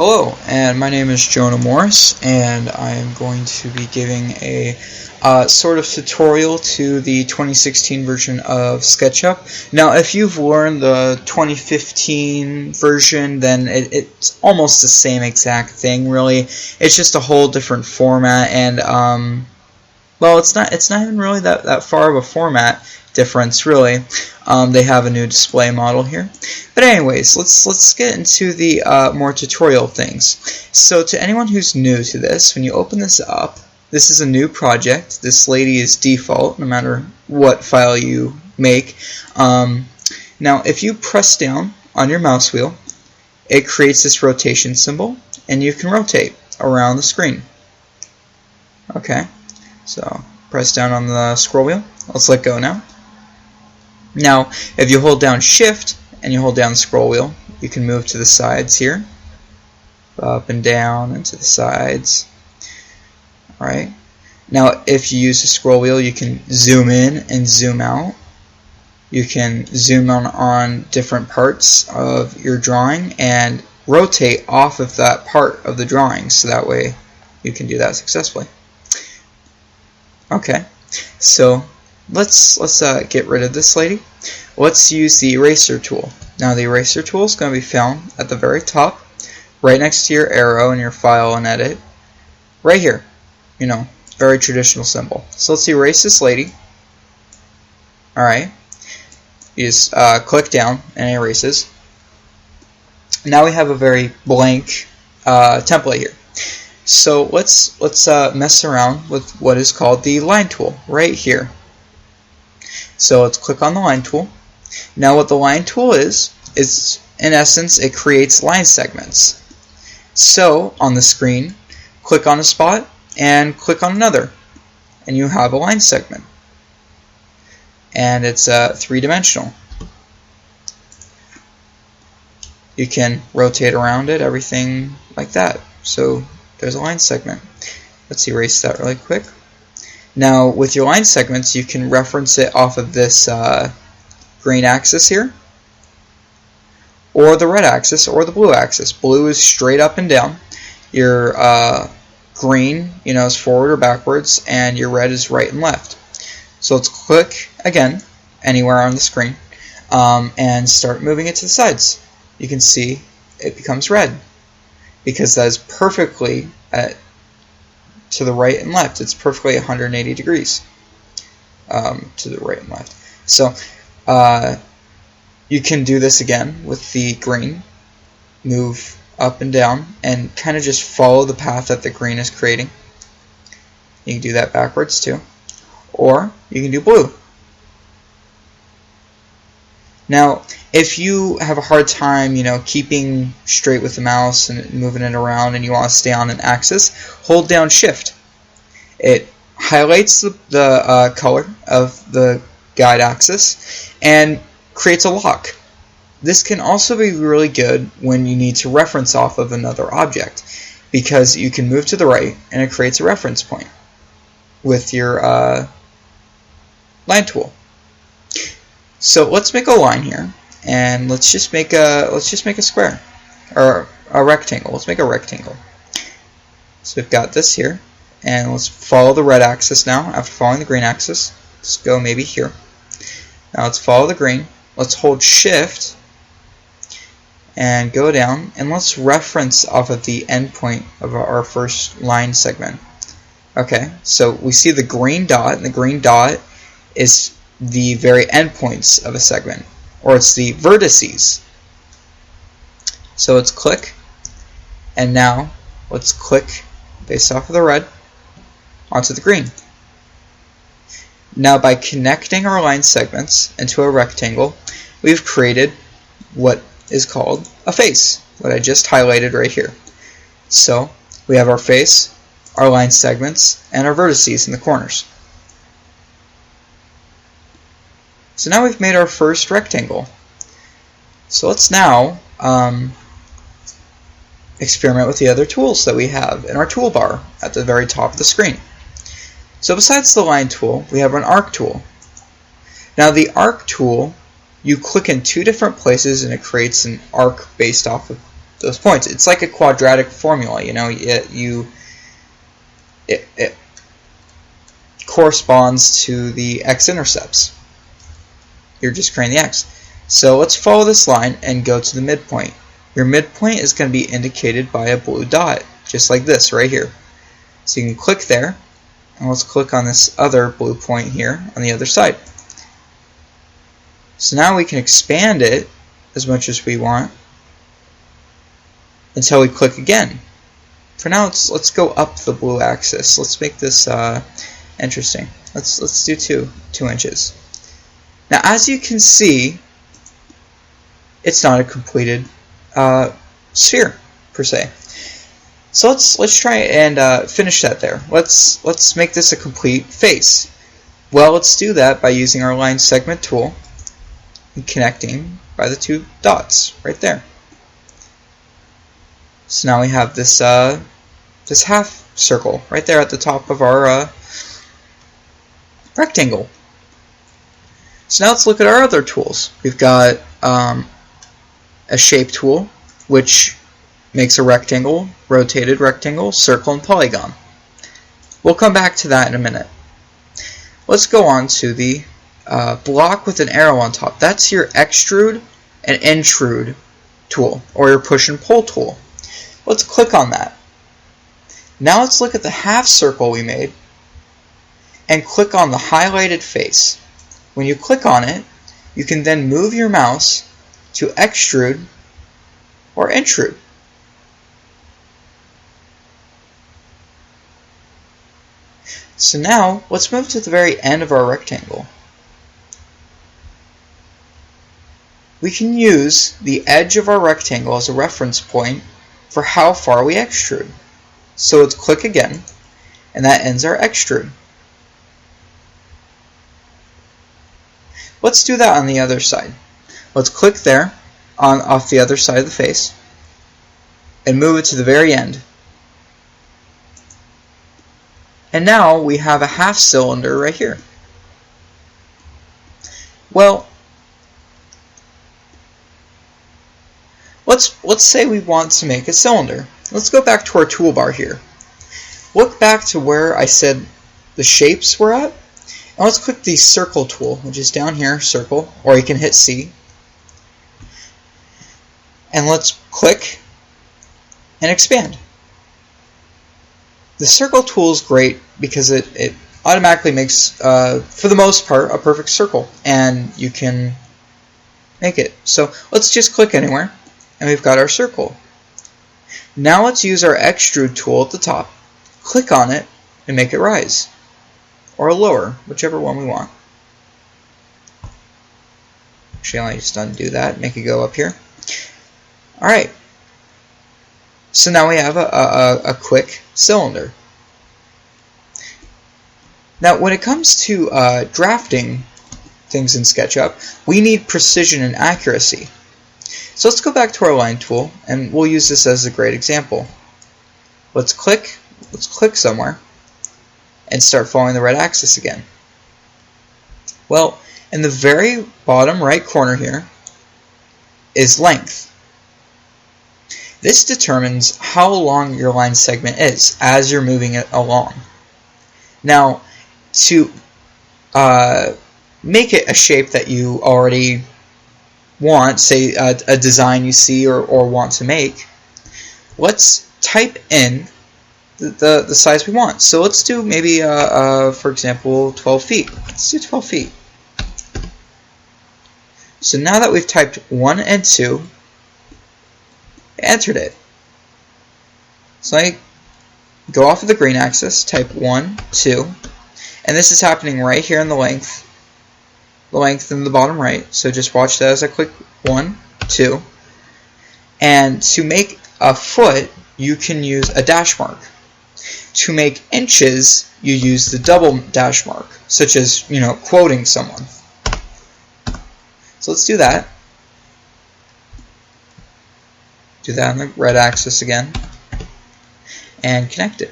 Hello, and my name is Jonah Morris, and I am going to be giving a sort of tutorial to the 2016 version of Sketchup. Now, if you've learned the 2015 version, then it's almost the same exact thing, really. It's just a whole different format, and well, it's not even really that far of a format difference, really. They have a new display model here. But anyways, let's get into the more tutorial things. So to anyone who's new to this, when you open this up, this is a new project. This lady is default, no matter what file you make. Now, if you press down on your mouse wheel, it creates this rotation symbol, and you can rotate around the screen. Okay, so press down on the scroll wheel. Let's let go now. Now, if you hold down Shift and you hold down the scroll wheel, you can move to the sides here, up and down and to the sides. Alright. Now, if you use the scroll wheel, you can zoom in and zoom out. You can zoom on different parts of your drawing and rotate off of that part of the drawing, so that way you can do that successfully. Okay, so let's get rid of this lady. Let's use the eraser tool. Now, the eraser tool is going to be found at the very top, right next to your arrow in your file and edit, right here. You know, very traditional symbol. So let's erase this lady. Alright, you just click down and it erases. Now we have a very blank template here. So let's mess around with what is called the line tool right here. So let's click on the line tool. Now, what the line tool is in essence, it creates line segments. So on the screen, click on a spot and click on another, and you have a line segment. And it's three-dimensional. You can rotate around it, everything like that. So there's a line segment. Let's erase that really quick. Now, with your line segments, you can reference it off of this green axis here, or the red axis, or the blue axis. Blue is straight up and down. Your green, is forward or backwards, and your red is right and left. So let's click again anywhere on the screen and start moving it to the sides. You can see it becomes red because that is perfectly to the right and left. It's perfectly 180 degrees to the right and left. So you can do this again with the green. Move up and down and kind of just follow the path that the green is creating. You can do that backwards too. Or you can do blue. Now, if you have a hard time, keeping straight with the mouse and moving it around, and you want to stay on an axis, hold down Shift. It highlights the color of the guide axis and creates a lock. This can also be really good when you need to reference off of another object, because you can move to the right and it creates a reference point with your line tool. So let's make a line here, and let's just make a square or a rectangle. Let's make a rectangle. So we've got this here, and let's follow the red axis now. After following the green axis, let's go maybe here. Now let's follow the green. Let's hold Shift and go down, and let's reference off of the endpoint of our first line segment. Okay, so we see the green dot, and the green dot is the very endpoints of a segment, or it's the vertices. So let's click, and now let's click based off of the red onto the green. Now, by connecting our line segments into a rectangle, we've created what is called a face, what I just highlighted right here. So we have our face, our line segments, and our vertices in the corners. So now we've made our first rectangle. So let's now experiment with the other tools that we have in our toolbar at the very top of the screen. So besides the line tool, we have an arc tool. Now, the arc tool, you click in two different places and it creates an arc based off of those points. It's like a quadratic formula, you know. It corresponds to the x-intercepts. You're just creating the x. So let's follow this line and go to the midpoint. Your midpoint is going to be indicated by a blue dot, just like this right here. So you can click there, and let's click on this other blue point here on the other side. So now we can expand it as much as we want until we click again. For now, let's go up the blue axis. Let's make this interesting. Let's do 2 inches. Now, as you can see, it's not a completed sphere per se. So let's try and finish that there. Let's make this a complete face. Well, let's do that by using our line segment tool and connecting by the 2 dots right there. So now we have this this half circle right there at the top of our rectangle. So now let's look at our other tools. We've got a shape tool, which makes a rectangle, rotated rectangle, circle, and polygon. We'll come back to that in a minute. Let's go on to the block with an arrow on top. That's your extrude and intrude tool, or your push and pull tool. Let's click on that. Now let's look at the half circle we made and click on the highlighted face. When you click on it, you can then move your mouse to extrude or intrude. So now let's move to the very end of our rectangle. We can use the edge of our rectangle as a reference point for how far we extrude. So let's click again, and that ends our extrude. Let's do that on the other side. Let's click there off the other side of the face and move it to the very end. And now we have a half cylinder right here. Well, let's say we want to make a cylinder. Let's go back to our toolbar here. Look back to where I said the shapes were at, and let's click the circle tool, which is down here, circle, or you can hit C. And let's click and expand. The circle tool is great because it automatically makes, for the most part, a perfect circle, and you can make it. So let's just click anywhere, and we've got our circle. Now let's use our extrude tool at the top, click on it, and make it rise, or lower, whichever one we want. Actually, I'll just undo that, make it go up here. Alright, so now we have a quick cylinder. Now, when it comes to drafting things in SketchUp, we need precision and accuracy. So let's go back to our line tool, and we'll use this as a great example. Let's click somewhere, and start following the red axis again. Well, in the very bottom right corner here is length. This determines how long your line segment is as you're moving it along. Now, to make it a shape that you already want, say a design you see or want to make, let's type in the size we want. So let's do maybe, for example, 12 feet. Let's do 12 feet. So now that we've typed 1 and 2, I entered it. So I go off of the green axis, type 1, 2, and this is happening right here in the length in the bottom right. So just watch that as I click 1, 2. And to make a foot, you can use a dash mark. To make inches, you use the double dash mark, such as, quoting someone. So let's do that. Do that on the red axis again, and connect it.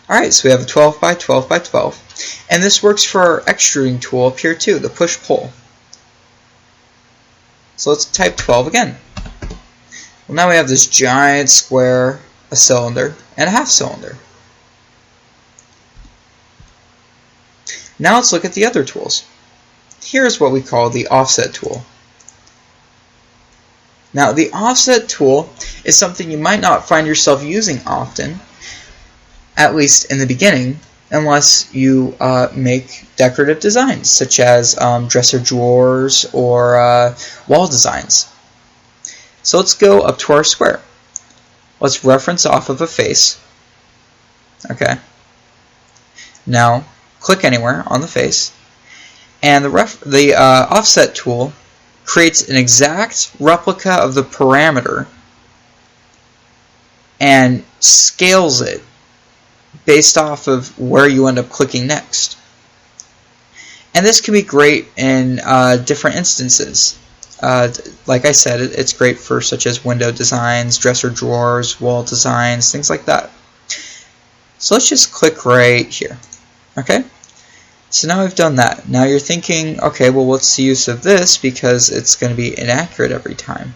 Alright, so we have a 12 by 12 by 12, and this works for our extruding tool up here too, the push-pull. So let's type 12 again. Well, now we have this giant square, a cylinder, and a half cylinder. Now let's look at the other tools. Here's what we call the offset tool. Now the offset tool is something you might not find yourself using often, at least in the beginning, unless you make decorative designs such as dresser drawers or wall designs. So let's go up to our square. Let's reference off of a face. Okay. Now click anywhere on the face, and the offset tool creates an exact replica of the parameter and scales it based off of where you end up clicking next. And this can be great in different instances. Like I said, it's great for such as window designs, dresser drawers, wall designs, things like that. So let's just click right here. Okay? So now we've done that. Now you're thinking, okay, well, what's the use of this, because it's going to be inaccurate every time?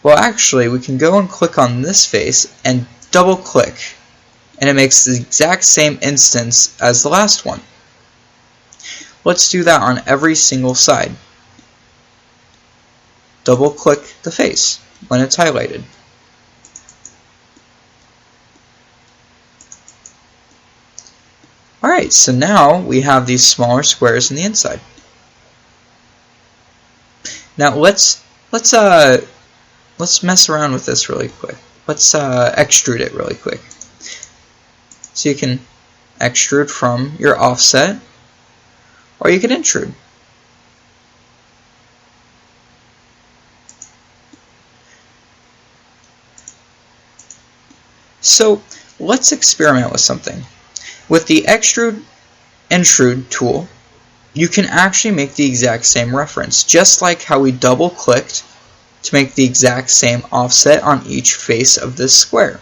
Well, actually, we can go and click on this face and double click, and it makes the exact same instance as the last one. Let's do that on every single side. Double click the face when it's highlighted. Alright, so now we have these smaller squares in the inside. Now let's mess around with this really quick. Let's extrude it really quick. So you can extrude from your offset, or you can intrude. So let's experiment with something. With the extrude/intrude tool, you can actually make the exact same reference, just like how we double clicked to make the exact same offset on each face of this square.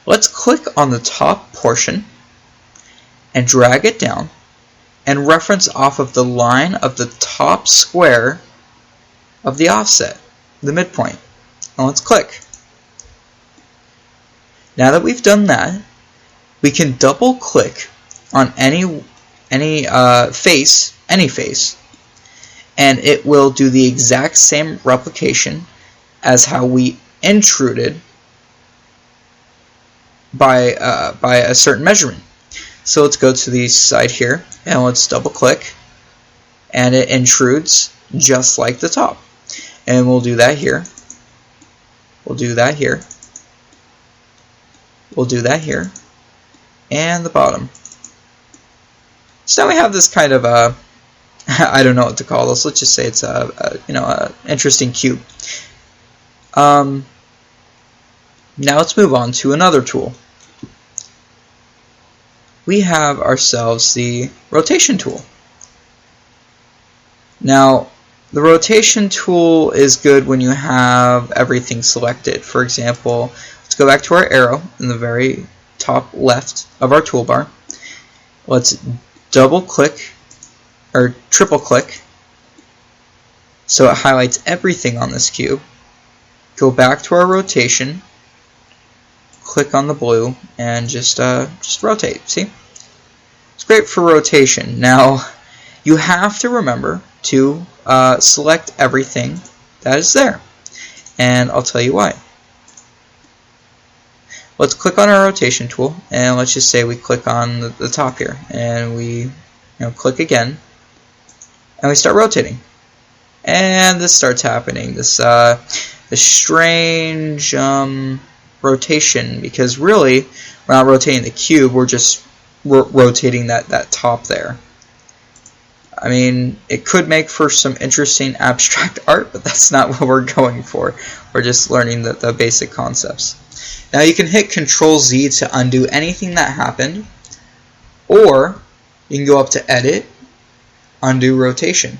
Let's click on the top portion and drag it down and reference off of the line of the top square of the offset, the midpoint. And let's click. Now that we've done that, we can double click on any face, and it will do the exact same replication as how we intruded by a certain measurement. So let's go to the side here and let's double click, and it intrudes just like the top. And we'll do that here. We'll do that here. We'll do that here. And the bottom. So now we have this kind of I don't know what to call this. Let's just say it's a interesting cube. Now let's move on to another tool. We have ourselves the rotation tool. Now the rotation tool is good when you have everything selected. For example, let's go back to our arrow in the very top left of our toolbar. Let's double click or triple click so it highlights everything on this cube. Go back to our rotation, click on the blue, and just rotate. See? It's great for rotation. Now you have to remember to select everything that is there, and I'll tell you why. Let's click on our rotation tool, and let's just say we click on the top here, and we click again, and we start rotating. And this starts happening, this strange rotation, because really we're not rotating the cube, we're just rotating that top there. I mean, it could make for some interesting abstract art, but that's not what we're going for. We're just learning the basic concepts. Now you can hit Control-Z to undo anything that happened, or you can go up to Edit, Undo Rotation.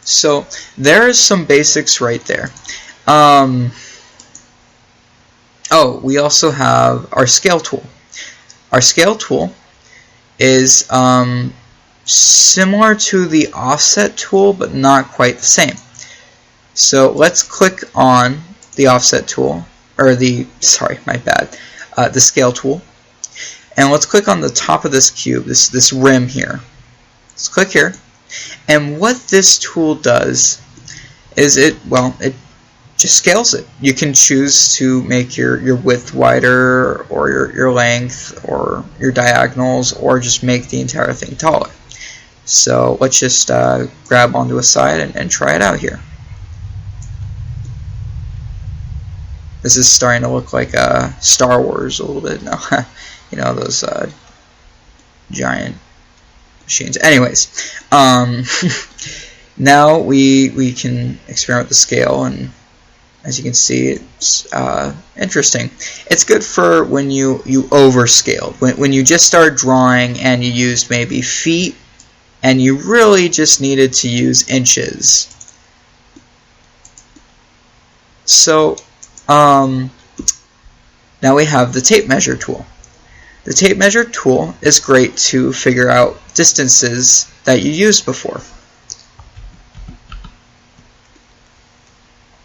So there is some basics right there. Oh, we also have our Scale tool. Our Scale tool is similar to the offset tool, but not quite the same. So let's click on the offset tool, or the scale tool, and let's click on the top of this cube, this rim here. Let's click here, and what this tool does is it just scales it. You can choose to make your width wider, or your length, or your diagonals, or just make the entire thing taller. So let's just grab onto a side and try it out here. This is starting to look like Star Wars a little bit. No, you know, those giant machines. Anyways, now we can experiment with the scale, and as you can see, it's interesting. It's good for when you overscaled, when you just started drawing and you used maybe feet, and you really just needed to use inches. So now we have the tape measure tool. The tape measure tool is great to figure out distances that you used before.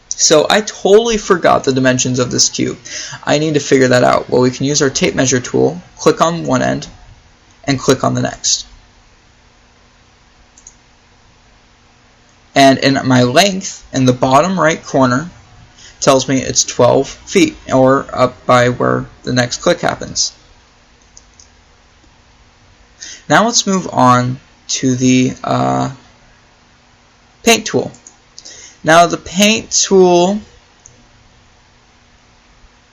So I totally forgot the dimensions of this cube. I need to figure that out. Well, we can use our tape measure tool, click on one end, and click on the next. And in my length, in the bottom right corner, tells me it's 12 feet, or up by where the next click happens. Now let's move on to the paint tool. Now the paint tool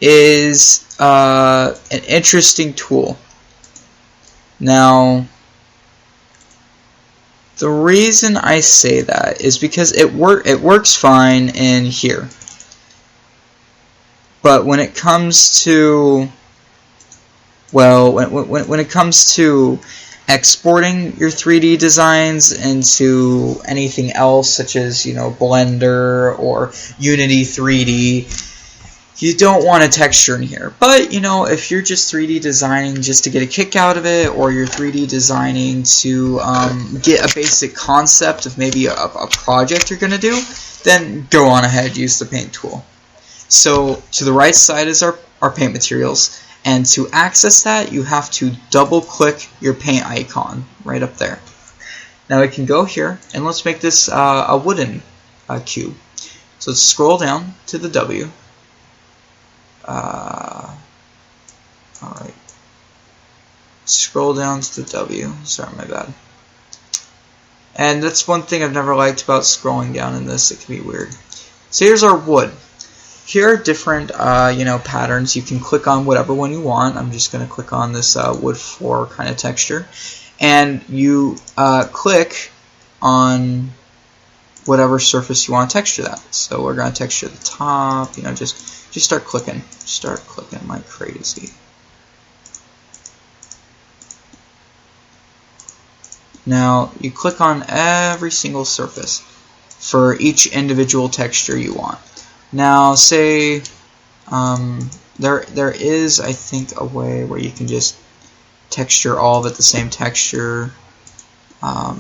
is an interesting tool. Now the reason I say that is because it works fine in here. But when it comes to, well, when it comes to exporting your 3D designs into anything else, such as, you know, Blender or Unity 3D, you don't want a texture in here. But, you know, if you're just 3D designing just to get a kick out of it, or you're 3D designing to get a basic concept of maybe a project you're going to do, then go on ahead, use the paint tool. So to the right side is our paint materials, and to access that you have to double click your paint icon right up there. Now we can go here and let's make this a wooden cube. So let's scroll down to the W. Alright. Scroll down to the W. Sorry, my bad. And that's one thing I've never liked about scrolling down in this. It can be weird. So here's our wood. Here are different you know, patterns. You can click on whatever one you want. I'm just going to click on this wood floor kind of texture, and you click on whatever surface you want to texture that. So we're going to texture the top. You know, just start clicking. Start clicking like crazy. Now you click on every single surface for each individual texture you want. Now, say there is, I think, a way where you can just texture all of it the same texture. I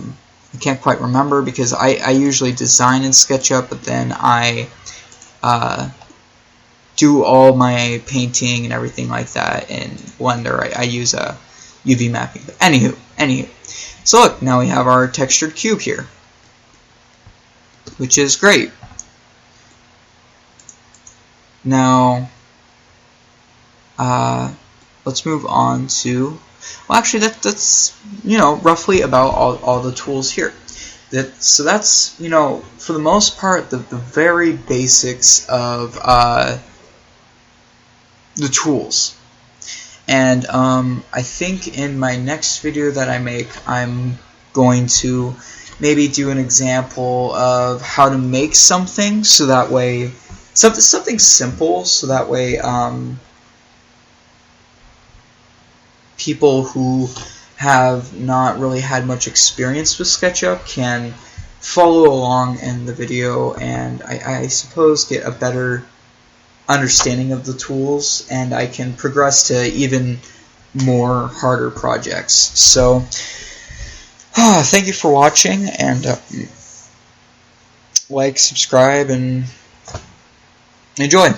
can't quite remember because I usually design in Sketchup, but then I do all my painting and everything like that in Blender. I use a UV mapping. But anywho. So look, now we have our textured cube here, which is great. Now, let's move on to, well, actually that's you know, roughly about all the tools here. So that's, you know, for the most part, the very basics of the tools. And I think in my next video that I make, I'm going to maybe do an example of how to make something, so that way, something simple, so that way people who have not really had much experience with SketchUp can follow along in the video, and I suppose get a better understanding of the tools, and I can progress to even more harder projects. So Thank you for watching, and like, subscribe, and enjoy.